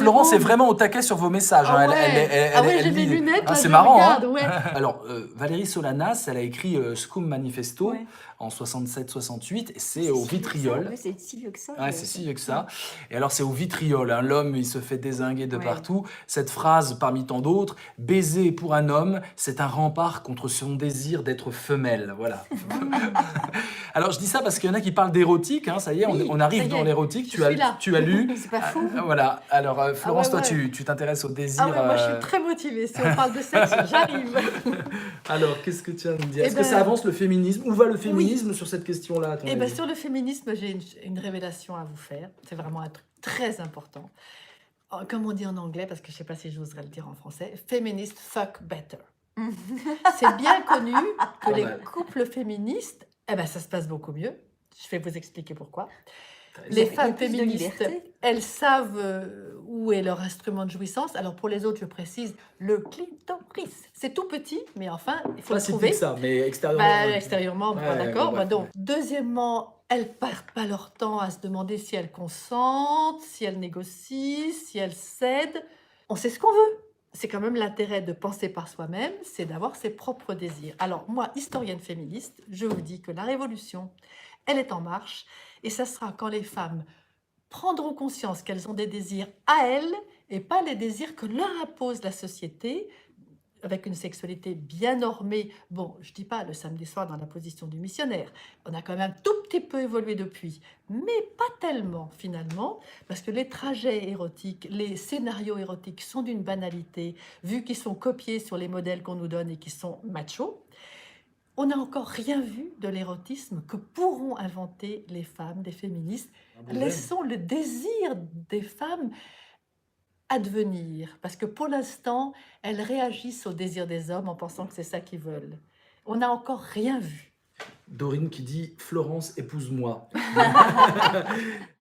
Florence est répondre. vraiment au taquet sur vos messages. Ah Hein. ouais, ah ouais, j'ai mes Lit lunettes, Ah, là, c'est je marrant, regarde, hein. ouais. Alors, Valérie Solanas, elle a écrit Scum Manifesto Ouais. en 67-68, et c'est C'est au si vieux que ça. vitriol. Ouais, c'est si vieux que ça. Ouais, c'est si vieux que ça. Et alors, c'est au vitriol. Hein. L'homme, il se fait dézinguer de Ouais. partout. Cette phrase, parmi tant d'autres, baiser pour un homme, c'est un rempart contre son désir d'être femelle. Voilà. Alors, je dis ça parce qu'il y en a qui parlent d'érotique. Hein. Ça y est, Oui, on ça arrive y dans est, l'érotique. je suis là. Tu as lu. C'est pas fou. Voilà. Alors, Florence, Ah ouais, toi, ouais. tu t'intéresses au Ah désir. ouais, moi je suis très motivée. Si on parle de sexe, j'arrive. Alors, qu'est-ce que tu as à me dire? Eh Est-ce que ça ben, avance le féminisme? Où va le oui. féminisme sur cette question-là, à ton Et bien avis? sur le féminisme, j'ai une révélation à vous faire. C'est vraiment un truc très important. Comme on dit en anglais, parce que je ne sais pas si j'oserais le dire en français, feminist fuck better. C'est bien connu que Pas les mal. couples féministes, eh ben, ça se passe beaucoup mieux. Je vais vous expliquer pourquoi. T'as Les raison. Il y a femmes plus de féministes, liberté. elles savent où est leur instrument de jouissance. Alors pour les autres, je précise, le clitoris. C'est tout petit, mais enfin, il faut Pas le si petit trouver. que ça, mais extérieurement. Bah, extérieurement, Ouais, pas d'accord. bon, Bah, bref. donc, deuxièmement, elles perdent pas leur temps à se demander si elles consentent, si elles négocient, si elles cèdent. On sait ce qu'on veut. C'est quand même l'intérêt de penser par soi-même, c'est d'avoir ses propres désirs. Alors moi, historienne féministe, je vous dis que la révolution, elle est en marche, et ça sera quand les femmes prendront conscience qu'elles ont des désirs à elles et pas les désirs que leur impose la société, avec une sexualité bien normée. Bon, je dis pas le samedi soir dans la position du missionnaire. On a quand même un tout petit peu évolué depuis, mais pas tellement finalement, parce que les trajets érotiques, les scénarios érotiques sont d'une banalité, vu qu'ils sont copiés sur les modèles qu'on nous donne et qui sont machos. On n'a encore rien vu de l'érotisme que pourront inventer les femmes, des féministes. Laissons le désir des femmes advenir, parce que pour l'instant, elles réagissent au désir des hommes en pensant que c'est ça qu'ils veulent. On n'a encore rien vu. Dorine qui dit Florence, épouse-moi.